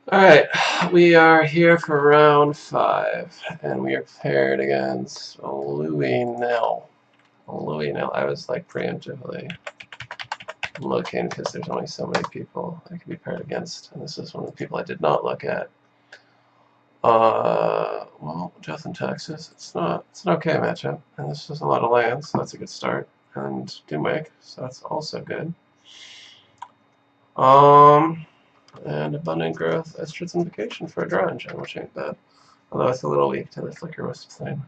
Alright, we are here for round 5, and we are paired against Louis Nell. Louis Nell, I was like preemptively looking because there's only so many people I can be paired against, and this is one of the people I did not look at. Well, Death in Texas, it's an okay matchup, and this is a lot of lands, so that's a good start, and Doomwake, so that's also good. And Abundant Growth, Estrid's Invocation for a draw engine, which ain't bad. Although it's a little weak to the Flicker Wisp thing.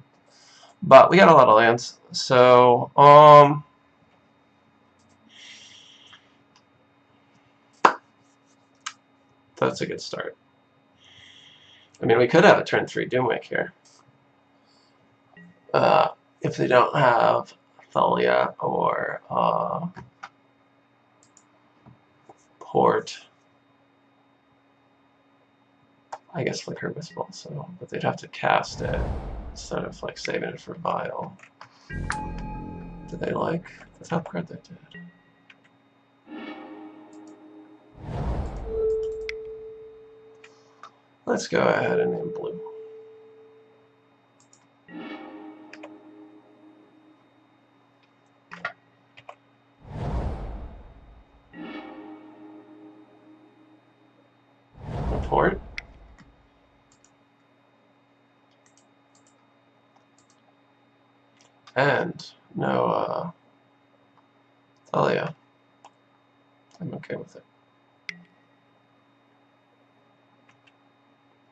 But we got a lot of lands, so, that's a good start. I mean, we could have a turn 3 Doomwake here. If they don't have Thalia or, Port. I guess Flicker Wisp also, but they'd have to cast it instead of like saving it for Guile. Do they like the top card they did? Let's go ahead and name blue. Port. And no Thalia. I'm okay with it.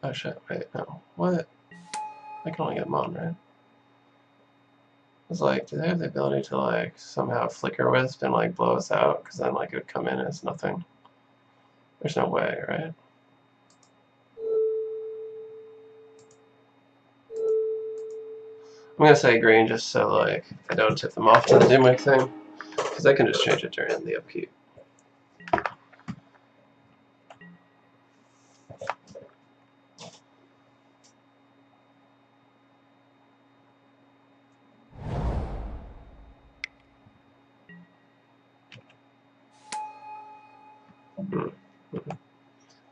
Oh shit, wait, no. What? I can only get Mon, right? It's like, do they have the ability to like somehow Flicker Wisp and like blow us out? Because then like it would come in as nothing. There's no way, right? I'm gonna say green just so like I don't tip them off to the Doomwake thing. Because I can just change it during the upkeep.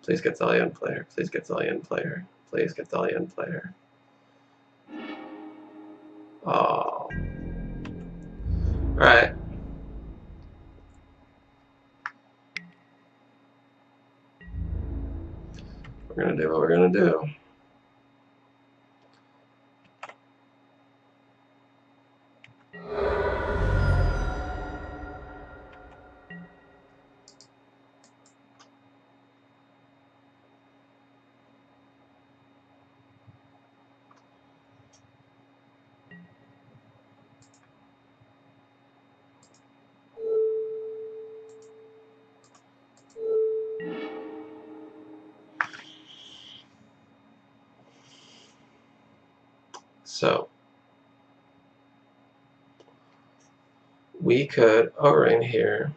Please get Thalia in player. Please get Thalia in player. Please get Thalia in player. Oh. Alright. We're gonna do what we're gonna do. So we could O-ring here.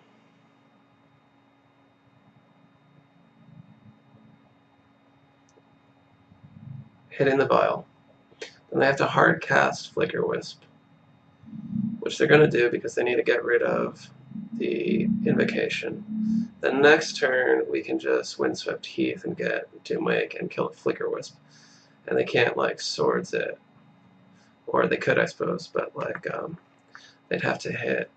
Hitting the vial. Then they have to hard cast Flicker Wisp, which they're going to do because they need to get rid of the Invocation. The next turn we can just Windswept Heath and get Doomwake and kill the Flicker Wisp. And they can't like swords it. Or they could, I suppose, but like they'd have to hit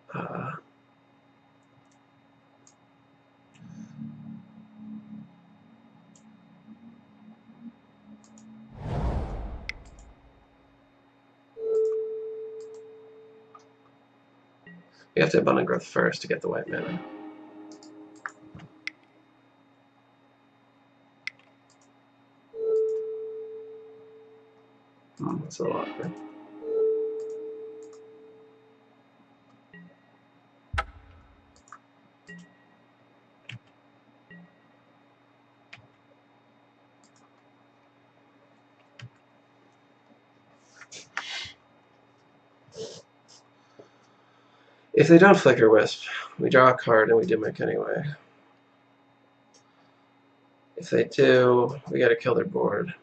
we have to Abundant Growth first to get the white mana. That's a little awkward. If they don't Flicker Wisp, we draw a card and we Doomwake anyway. If they do, we gotta kill their board.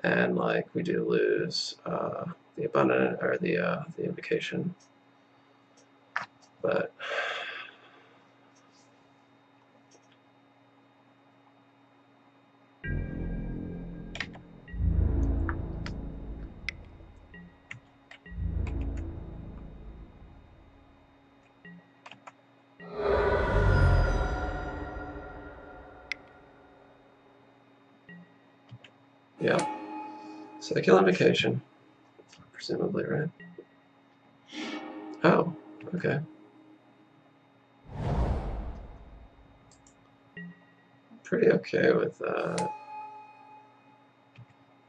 And like we do lose the Abundant or the Invocation. But Yeah. So they kill Invocation, presumably, right? Oh, okay. Pretty okay with that.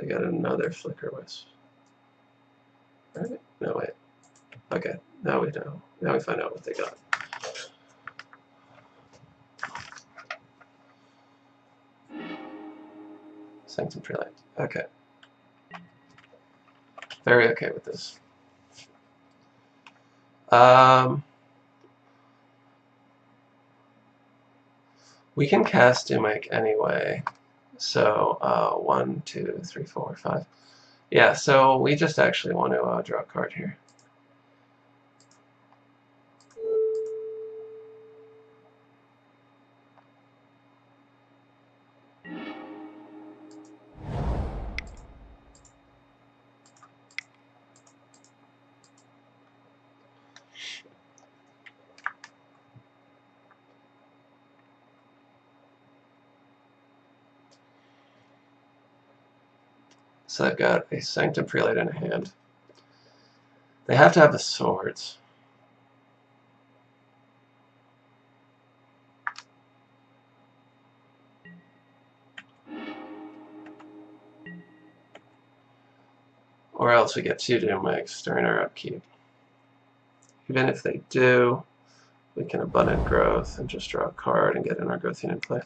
I got another Flicker Wisp. Right? No, wait. Okay, now we know. Now we find out what they got. Sanctum Prelate. Okay. Very okay with this. We can cast Doomwake anyway. So, 1, 2, 3, 4, 5. Yeah, so we just actually want to draw a card here. So I've got a Sanctum Prelate in hand. They have to have the swords. Or else we get 2 Doomwakes during our upkeep. Even if they do, we can Abundant Growth and just draw a card and get an Argothian in play.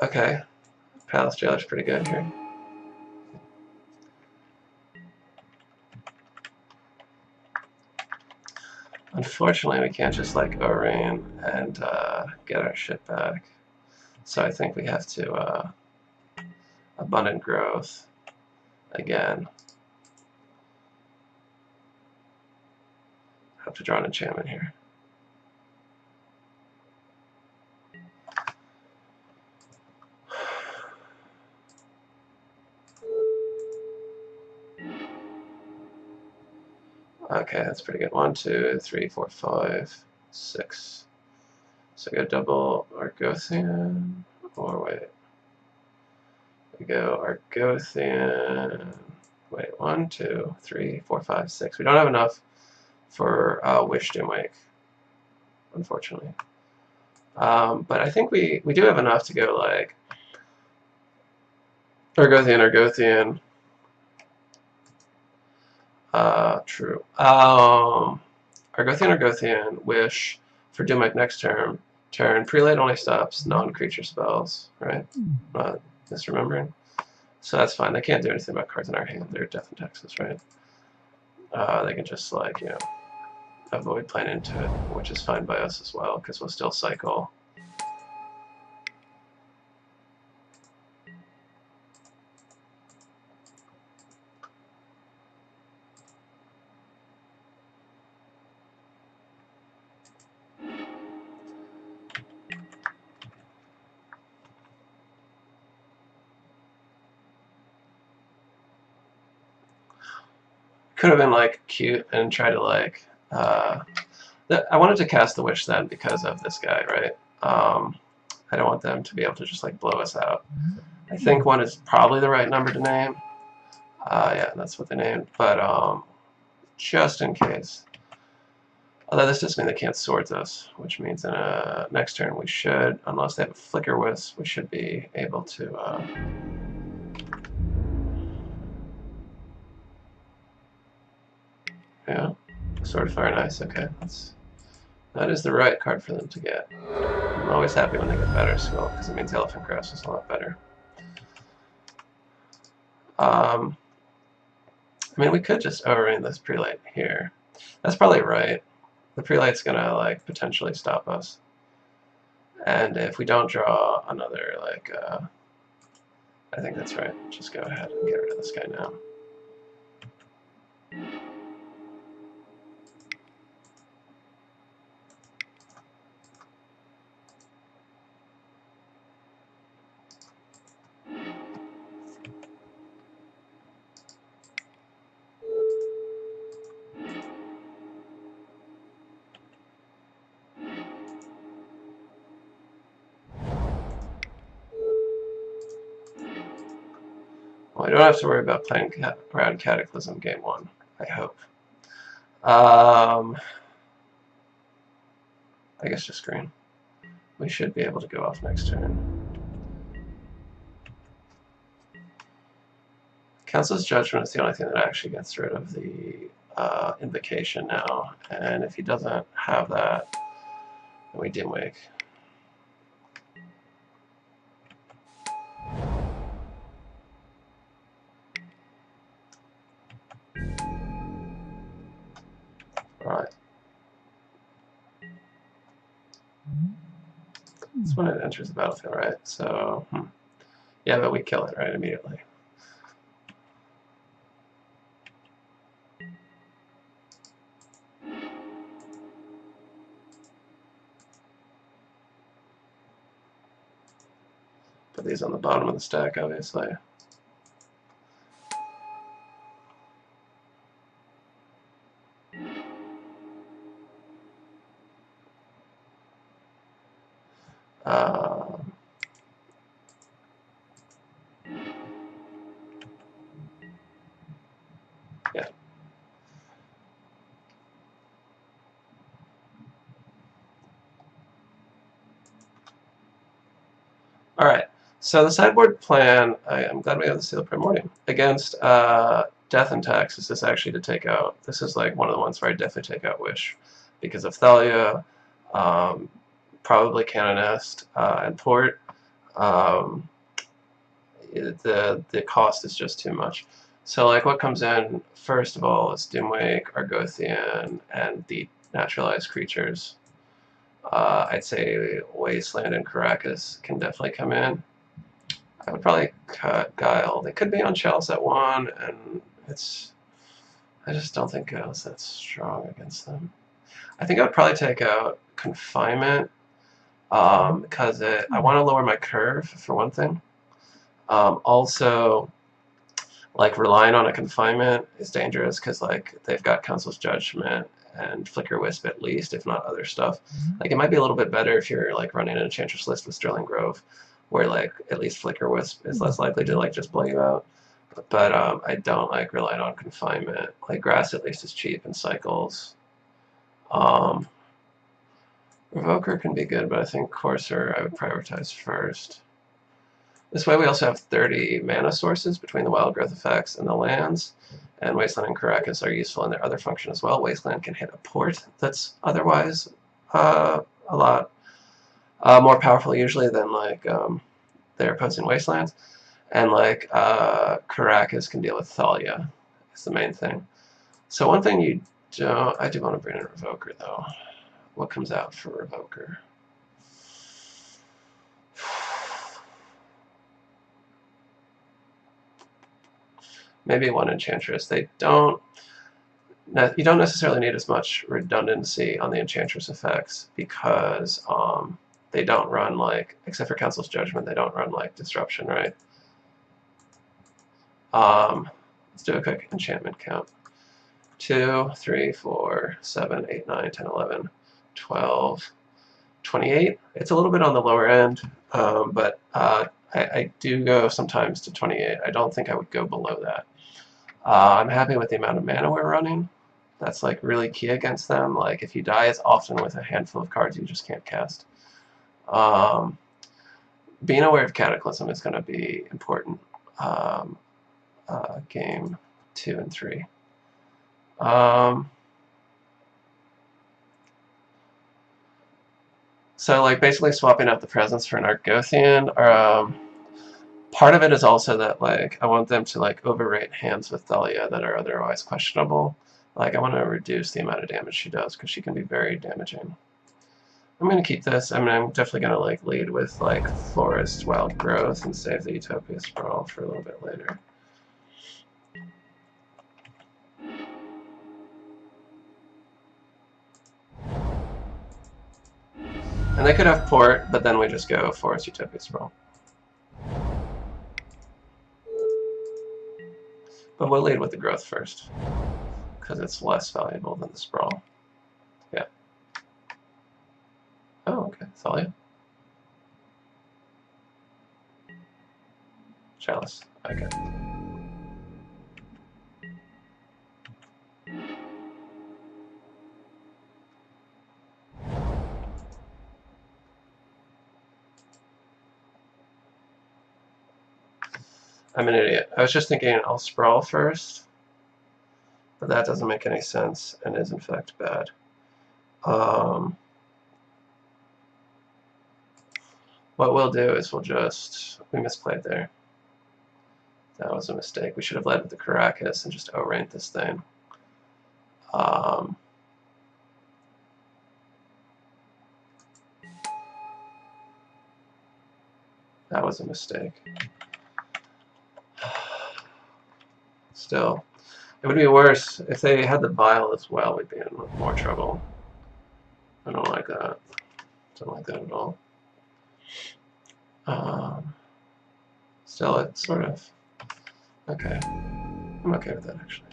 Okay, Palace Jailer's pretty good here. Unfortunately, we can't just like O-Rain and get our shit back. So I think we have to Abundant Growth again. Have to draw an enchantment here. Okay, that's pretty good. 1, 2, 3, 4, 5, 6. So we go double Argothian, or wait. We go Argothian. Wait, 1, 2, 3, 4, 5, 6. We don't have enough for Wish Doomwake, unfortunately. But I think we do have enough to go like Argothian. True. Argothian, Wish for Doomwake next turn. Prelate only stops non-creature spells, right? Not misremembering. So that's fine. They can't do anything about cards in our hand. They're Death and Texas, right? They can just like, you know, avoid playing into it, which is fine by us as well, because we'll still cycle. Could have been like cute and try to like I wanted to cast the Wish then because of this guy, right? I don't want them to be able to just like blow us out. I think 1 is probably the right number to name. Yeah, that's what they named. But just in case. Although this does mean they can't Swords us, which means in next turn we should, unless they have a Flicker Wisp, we should be able to yeah, Sword of Fire and Ice. Okay, that is the right card for them to get. I'm always happy when they get better skill, because it means Elephant Grass is a lot better. I mean, we could just O-Rain this Prelate here. That's probably right. The Prelate's gonna like potentially stop us. And if we don't draw another, like, I think that's right. Just go ahead and get rid of this guy now. Well, I don't have to worry about playing around Cataclysm game 1, I hope. I guess just green. We should be able to go off next turn. Council's Judgment is the only thing that actually gets rid of the Invocation now, and if he doesn't have that, then we Doomwake. Alright. That's when it enters the battlefield, right? So, yeah, but we kill it, right, immediately. Put these on the bottom of the stack, obviously. Yeah. Alright, so the sideboard plan, I'm glad we have the Seal of Primordium. Against Death and Tax, is this actually to take out, this is like one of the ones where I definitely take out Wish. Because of Thalia, probably Canonist, and Port. The cost is just too much. So like what comes in first of all is Doomwake, Argothian, and the naturalized creatures. I'd say Wasteland and Karakas can definitely come in. I would probably cut Guile. They could be on Chalice at 1, and I just don't think Guile's that strong against them. I think I would probably take out Confinement, because I want to lower my curve, for one thing. Also, like, relying on a Confinement is dangerous, because, like, they've got Council's Judgment and Flicker Wisp at least, if not other stuff. Like, it might be a little bit better if you're, like, running an Enchantress list with Sterling Grove, where, like, at least Flicker Wisp is less likely to, like, just blow you out. But I don't like relying on Confinement. Like, Grass at least is cheap and cycles. Revoker can be good, but I think Courser I would prioritize first. This way we also have 30 mana sources between the wild growth effects and the lands, and Wasteland and Karakas are useful in their other function as well. Wasteland can hit a port that's otherwise a lot more powerful usually than like their opposing Wastelands, and like Karakas can deal with Thalia is the main thing. So one thing you don't, I do want to bring in Revoker though. What comes out for Revoker? Maybe one Enchantress. You don't necessarily need as much redundancy on the Enchantress effects because they don't run like, except for Council's Judgment, they don't run like Disruption, right? Let's do a quick enchantment count. 2, 3, 4, 7, 8, 9, 10, 11, 12, 28. It's a little bit on the lower end, but I do go sometimes to 28. I don't think I would go below that. I'm happy with the amount of mana we're running. That's like really key against them. Like if you die as often with a handful of cards you just can't cast. Being aware of Cataclysm is going to be important. Game 2 and 3. So like basically swapping out the presence for an Argothian. Part of it is also that like I want them to like overrate hands with Thalia that are otherwise questionable. Like I want to reduce the amount of damage she does because she can be very damaging. I'm gonna keep this. I mean, I'm definitely gonna like lead with like Forest Wild Growth and save the Utopia Sprawl for a little bit later. And they could have Port, but then we just go Forest Utopia Sprawl. But we'll lead with the growth first, because it's less valuable than the Sprawl. Yeah. Oh, okay. Thalia. Chalice. Okay. I'm an idiot. I was just thinking I'll sprawl first, but that doesn't make any sense and is in fact bad. What we'll do is we misplayed there. That was a mistake. We should have led with the Karakas and just O-ranked this thing. That was a mistake. Still, it would be worse if they had the Guile as well. We'd be in more trouble. I don't like that. Don't like that at all. Still, it's sort of okay. I'm okay with that actually.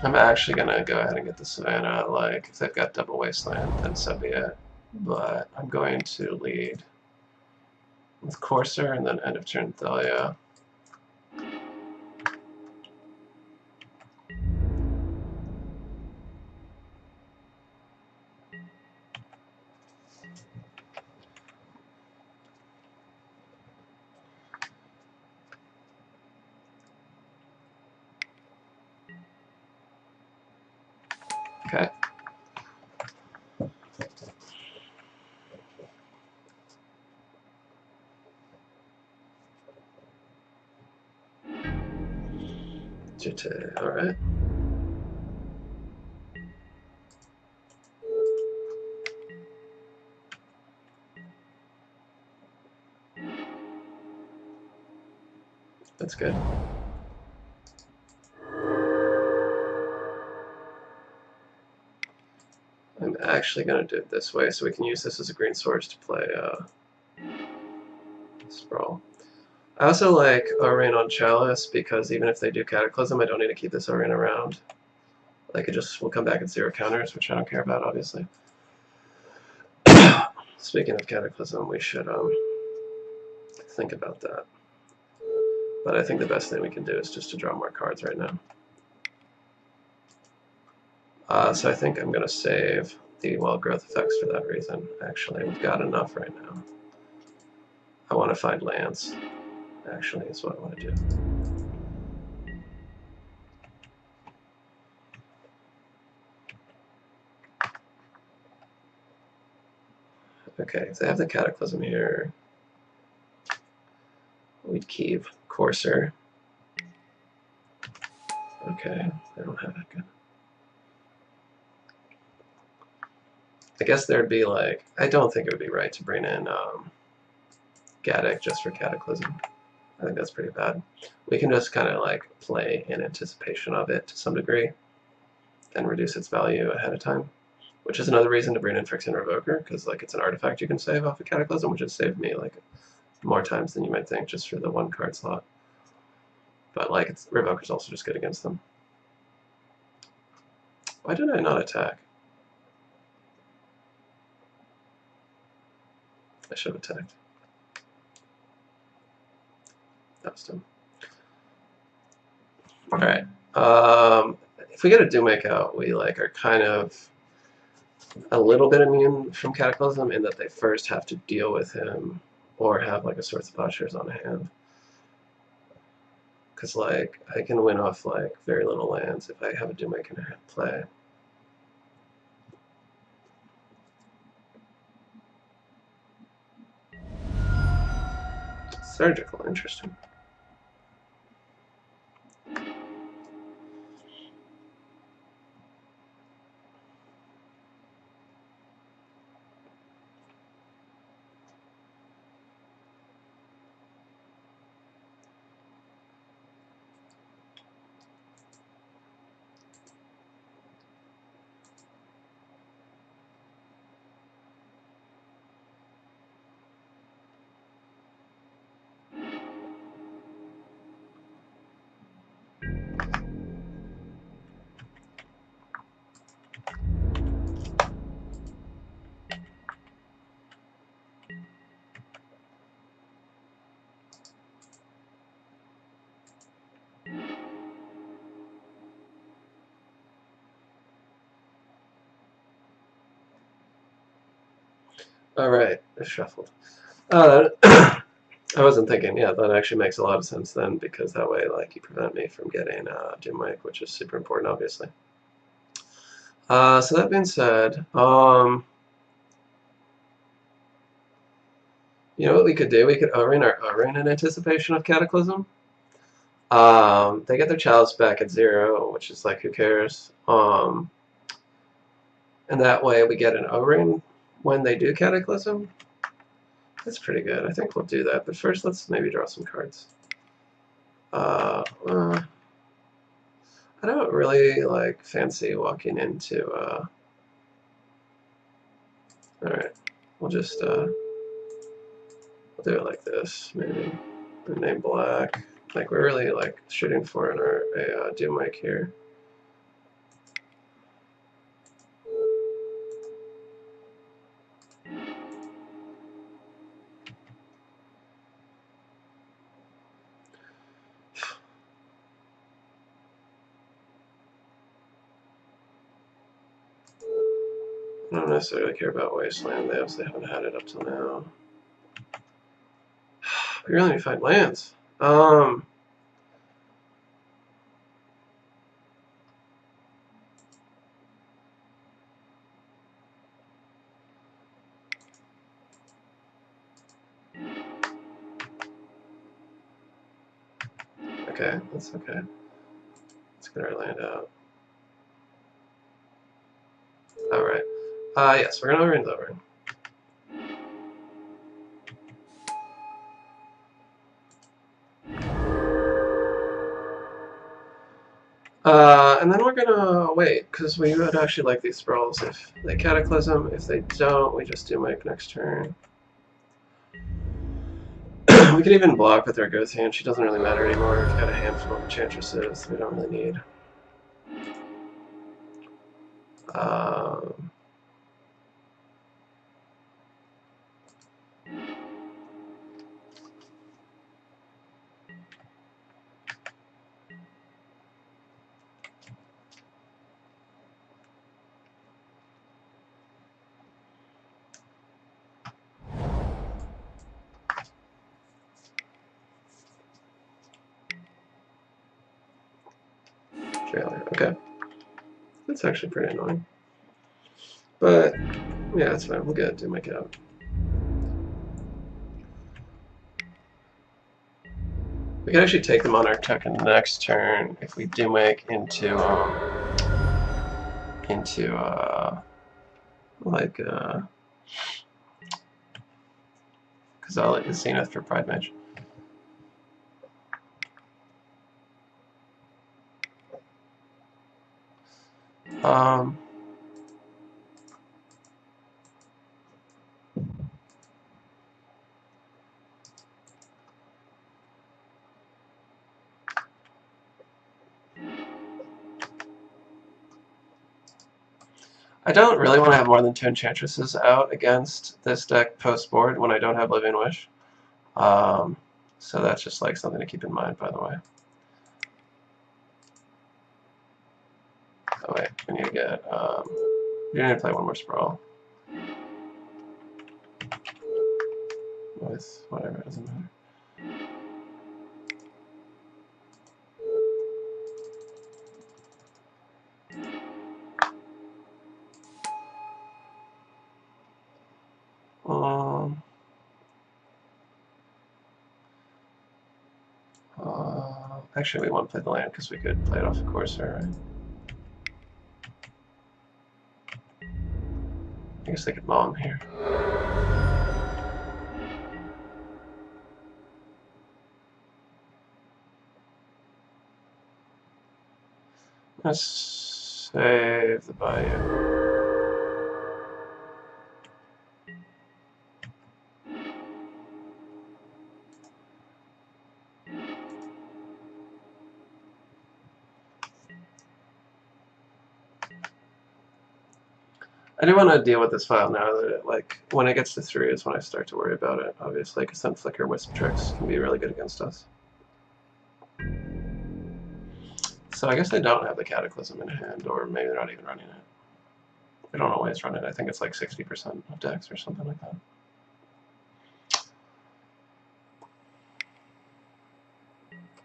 I'm actually gonna go ahead and get the Savannah. Like, if they've got double Wasteland, then so be it. But I'm going to lead with Courser and then end of turn Thalia. Okay. All right. That's good. I'm actually going to do it this way so we can use this as a green source to play Sprawl. I also like Arena on Chalice because even if they do Cataclysm, I don't need to keep this Arena around. Like, it just will come back at 0 counters, which I don't care about, obviously. Speaking of Cataclysm, we should think about that. But I think the best thing we can do is just to draw more cards right now. So I think I'm going to save the wild growth effects for that reason. Actually, we've got enough right now. I want to find lands, actually, is what I want to do. Okay, if they have the Cataclysm here, we'd keep Courser. Okay, they don't have it good. I guess there'd be like, I don't think it would be right to bring in Gaddock just for Cataclysm. I think that's pretty bad. We can just kind of like play in anticipation of it to some degree and reduce its value ahead of time, which is another reason to bring in Phyrexian Revoker, because like it's an artifact you can save off of Cataclysm, which has saved me like more times than you might think just for the 1 card slot. But like Revoker's also just good against them. Why did I not attack? I should have attacked. That was dumb. Alright. If we get a Doomwake out, we like are kind of a little bit immune from Cataclysm in that they first have to deal with him or have like a Swords of Plowshares on hand. Because like I can win off like very little lands if I have a Doomwake in play. Surgical, interesting. Alright, I shuffled. I wasn't thinking, yeah, that actually makes a lot of sense then, because that way, like, you prevent me from getting Doomwake, which is super important, obviously. So that being said, you know what we could do? We could O-Ring our O-Ring in anticipation of Cataclysm. They get their chalice back at 0, which is like, who cares? And that way we get an O-Ring when they do Cataclysm. That's pretty good. I think we'll do that. But first, let's maybe draw some cards. I don't really like fancy walking into. All right, we'll just we'll do it like this. Maybe name black. Like we're really like shooting for a Doomwake here. I don't necessarily care about Wasteland. They obviously haven't had it up till now. We really need to find lands. Okay, that's okay. Let's get our land out. Alright. Yes, we're gonna O-Ring the O-Ring. And then we're gonna wait, because we would actually like these sprawls if they Cataclysm. If they don't, we just Doomwake next turn. We could even block with Argothian. She doesn't really matter anymore. We've got a handful of Enchantresses we don't really need. Trailer, okay. That's actually pretty annoying. But, yeah, it's fine. We'll get Doomwake out. We can actually take them on our token next turn if we Doomwake into Qasali the Zenith for Pridemage. I don't really want to have more than 2 Enchantresses out against this deck post-board when I don't have Living Wish. So that's just like something to keep in mind, by the way. Oh wait, we need to get, we need to play one more Sprawl. With whatever, it doesn't matter. Actually, we won't play the land because we could play it off the Courser, right? I guess they could maul him here. Let's save the Bayou. I do want to deal with this file now that it, like, when it gets to 3 is when I start to worry about it, obviously, because some Flicker Wisp tricks can be really good against us. So I guess they don't have the Cataclysm in hand, or maybe they're not even running it. They don't always run it. I think it's like 60% of decks or something like that.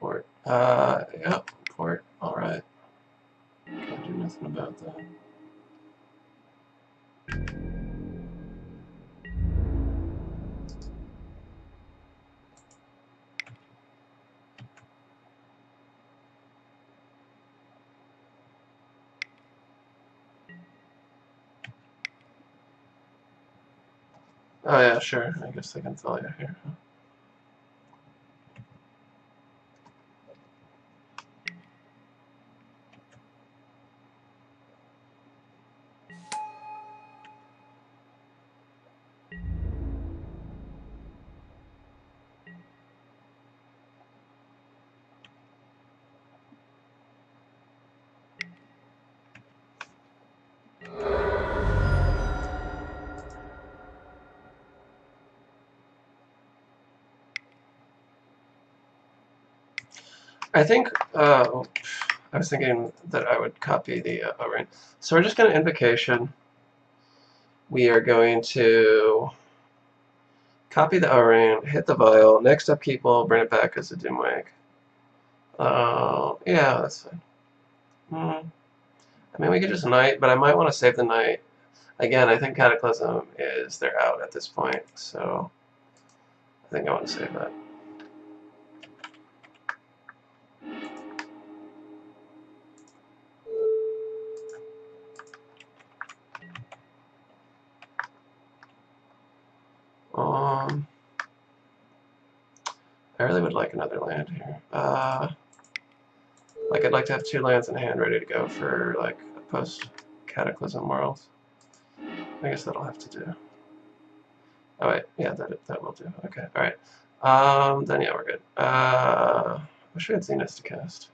Port. Yep, port. Alright. Can't do nothing about that. Oh yeah, sure. I guess they can tell you here. I think, I was thinking that I would copy the O-Ring. So we're just going to Invocation. We are going to copy the O-Ring, hit the Vial, next upkeep we'll bring it back as a Doomwake. Yeah, that's fine. I mean, we could just Knight, but I might want to save the Knight. Again, I think Cataclysm is, they're out at this point, so I think I want to save that. I really would like another land here. Like I'd like to have 2 lands in hand ready to go for like a post-Cataclysm world. I guess that'll have to do. Oh wait, yeah, that will do. Okay, all right. Then yeah, we're good. I wish we had Zenith to cast.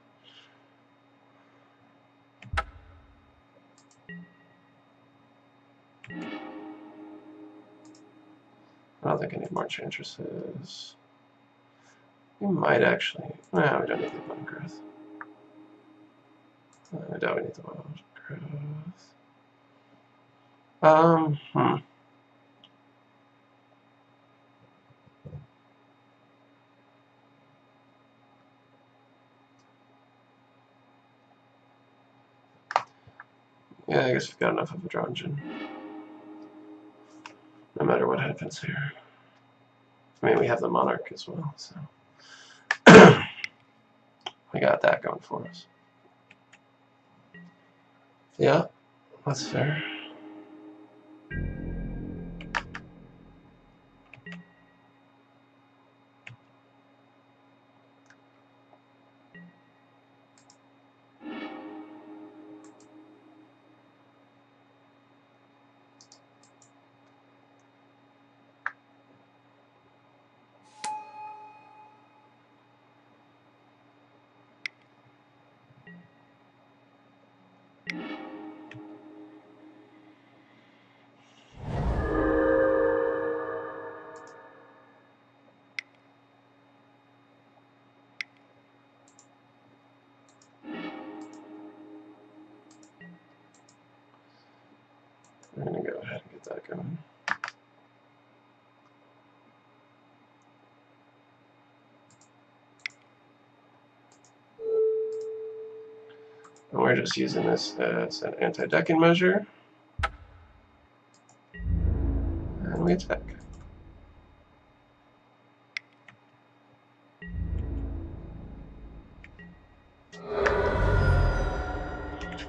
I don't think I need more Enchantresses. We might actually. No, we don't need the Abundant Growth. I doubt we need the Wild Growth. Yeah, I guess we've got enough of a draw engine. No matter what happens here. I mean, we have the Monarch as well, so. We got that going for us. Yeah, that's fair. We're going to go ahead and get that going. And we're just using this as an anti-decking measure. And we attack.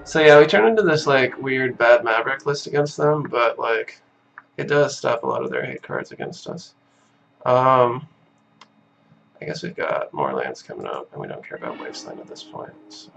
So yeah, we turn into this like weird bad Maverick list against them, but like it does stop a lot of their hate cards against us. I guess we've got more lands coming up, and we don't care about Wasteland at this point. So.